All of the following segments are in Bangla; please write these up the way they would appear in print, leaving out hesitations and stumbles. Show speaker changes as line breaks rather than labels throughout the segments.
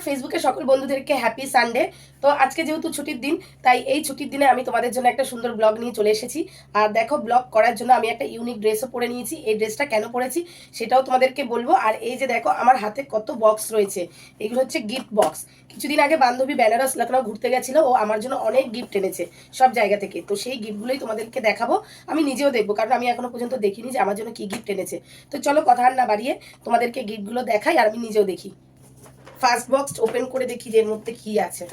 ফেসবুকে সকল বন্ধুদেরকে হ্যাপি সানডে। তো আজকে যেহেতু ছুটির দিন, তাই এই ছুটির দিনে আমি তোমাদের জন্য একটা সুন্দর ব্লগ নিয়ে চলে এসেছি। আর দেখো, ব্লগ করার জন্য আমি একটা ইউনিক ড্রেসও পরে নিয়েছি। এই ড্রেসটা কেন পরেছি সেটাও তোমাদেরকে বলবো। আর এই যে দেখো, আমার হাতে কত বক্স রয়েছে, এগুলো হচ্ছে গিফট বক্স। কিছুদিন আগে বান্ধবী বেনারস লখনউ ঘুরতে গেছিল, ও আমার জন্য অনেক গিফট এনেছে সব জায়গা থেকে। তো সেই গিফটগুলোই তোমাদেরকে দেখাবো, আমি নিজেও দেখবো, কারণ আমি এখনো পর্যন্ত দেখিনি যে আমার জন্য কি গিফট এনেছে। তো চলো কথা আর না বাড়িয়ে তোমাদেরকে গিফটগুলো দেখাই আর আমি নিজেও দেখি। ফার্স্ট বক্স ওপেন করে দেখি যে এর মধ্যে কি আছে।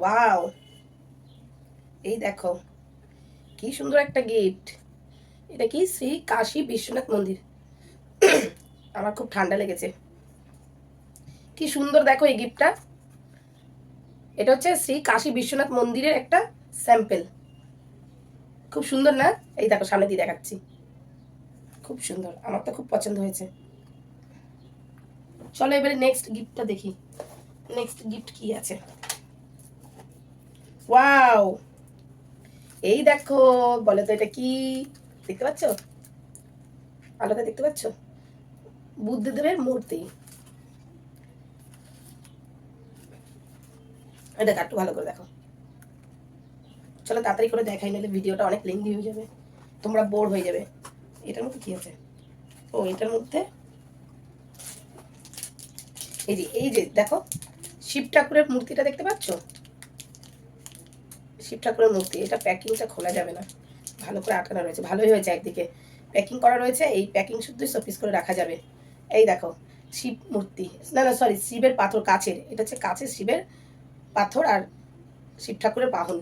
ওয়াও, এই দেখো কি সুন্দর একটা গিফট। এটা কি? শ্রী কাশী বিশ্বনাথ মন্দির। আমার খুব ঠান্ডা লেগেছে। কি সুন্দর দেখো এই গিফটটা। এটা হচ্ছে শ্রী কাশী বিশ্বনাথ মন্দিরের একটা স্যাম্পল। খুব সুন্দর না? এই দেখো, সামনে দিয়ে দেখাচ্ছি। খুব সুন্দর, আমার তো খুব পছন্দ হয়েছে। চলো এবারে নেক্সট গিফটটা দেখি। নেক্সট গিফট কি আছে। ওয়াও, এই দেখো, বলো তো এটা কি? দেখতে পাচ্ছ? আলোতে দেখতে পাচ্ছ? বুদ্ধদেবের মূর্তি। এটা একটু ভালো করে দেখো। চলো তাড়াতাড়ি করে দেখাই, নাহলে ভিডিওটা অনেক লেন্দি হয়ে যাবে, তোমরা বোর হয়ে যাবে। এটার মধ্যে কি আছে? ও, এটার মধ্যে এই যে দেখো, শিব ঠাকুরের মূর্তিটা দেখতে পাচ্ছ? শিব ঠাকুরের মূর্তি। এটা প্যাকিংটা খোলা যাবে না, ভালো করে আটানো রয়েছে। ভালোই হয়েছে, একদিকে প্যাকিং করা রয়েছে, এই প্যাকিং শুদ্ধই শোপিস করে রাখা যাবে। এই দেখো, শিব মূর্তি, না না সরি, শিবের পাথর, কাচের। এটা হচ্ছে কাচের শিবের পাথর আর শিব ঠাকুরের বাহন।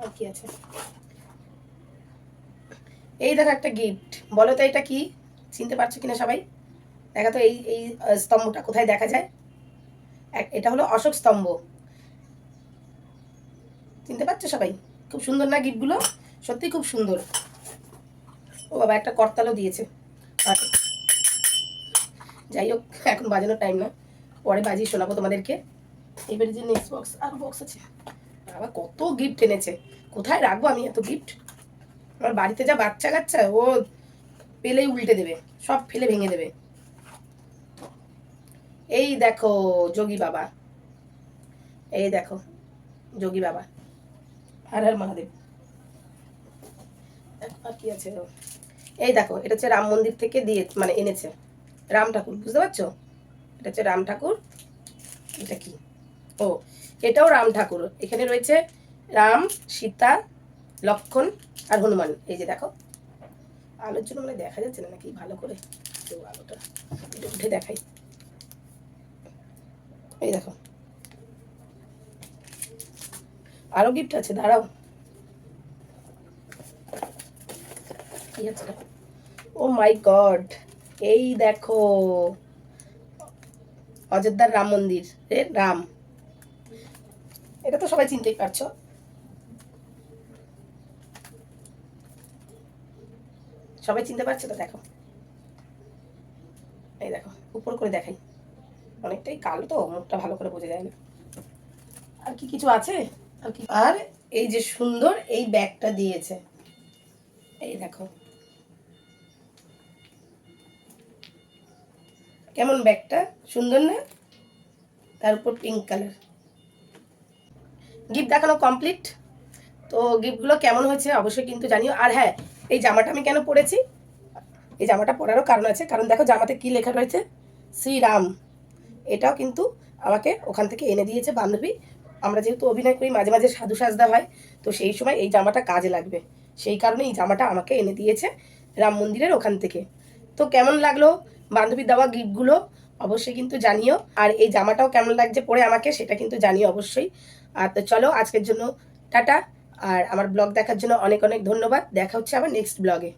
আর কি আছে? এই দেখো একটা গিফট। বলো তো এটা কি? চিনতে পারছো কিনা সবাই? দেখা তো, এই এই স্তম্ভটা কোথায় দেখা যায়? এটা হলো অশোক স্তম্ভ। চিনতে পারছো সবাই? খুব সুন্দর না গিফটগুলো? সত্যি খুব সুন্দর। ও বাবা, একটা করতালও দিয়েছে। আচ্ছা, যাই হোক, এখন বাজানোর টাইম না, পরে বাজিয়ে শোনাবো তোমাদেরকে। এবারে যে নেক্সট বক্স, আর বক্স আছে। বাবা কত গিফট এনেছে, কোথায় রাখবো আমি এত গিফট? আমার বাড়িতে যা বাচ্চা কাচ্চা, ও পেলেই উল্টে দেবে, সব ফেলে ভেঙে দেবে। এই দেখো যোগী বাবা, এই দেখো যোগী বাবা। হর হর মহাদেব। আর কি আছে? এই দেখো, এটা হচ্ছে রাম মন্দির থেকে দিয়ে মানে এনেছে রাম ঠাকুর, বুঝতে পারছো? এটা হচ্ছে রাম ঠাকুর। এটা কি? ও, এটাও রাম ঠাকুর। এখানে রয়েছে রাম, সীতা, লক্ষণ আর হনুমান। এই যে দেখো, আলোর জন্য মানে দেখা যাচ্ছে না নাকি ভালো করে? তো আলোটা একটু উঠে দেখাই। এই দেখো, আরো গিফট আছে, দাঁড়াও। কি আছে? ও মাই গড, এই দেখো, অযোধ্যার রাম মন্দির এর রাম। এটা তো সবাই চিনতেই পারছো। সবাই চিনতে পারছো তো? দেখো, এই দেখো, উপর করে দেখাই, অনেকটাই কালো তো মুখটা ভালো করে বোঝা যায় না। আর কি কিছু আছে? আর কি? আর এই যে সুন্দর এই ব্যাগটা দিয়েছে, এই দেখো কেমন ব্যাগটা, সুন্দর না? তার উপর পিঙ্ক কালার। গিফট দেখানো কমপ্লিট। তো গিফটগুলো কেমন হয়েছে অবশ্যই কিন্তু জানিও। আর হ্যাঁ, এই জামাটা আমি কেন পরেছি? এই জামাটা পরারও কারণ আছে, কারণ দেখো জামাতে কি লেখা রয়েছে, শ্রীরাম। এটাও কিন্তু আমাকে ওখান থেকে এনে দিয়েছে বান্ধবী। আমরা যেহেতু অভিনয় করি, মাঝে মাঝে সাধু সাজদা হয়, তো সেই সময় এই জামাটা কাজে লাগবে, সেই কারণে এই জামাটা আমাকে এনে দিয়েছে রাম মন্দিরের ওখান থেকে। তো কেমন লাগলো বান্ধবীর দেওয়া গিফটগুলো অবশ্যই কিন্তু জানিও। আর এই জামাটাও কেমন লাগছে পরে আমাকে, সেটা কিন্তু জানিও অবশ্যই। আর তো চলো আজকের জন্য টাটা। আর আমার ব্লগ দেখার জন্য অনেক অনেক ধন্যবাদ। দেখা হচ্ছে আবার নেক্সট ব্লগে।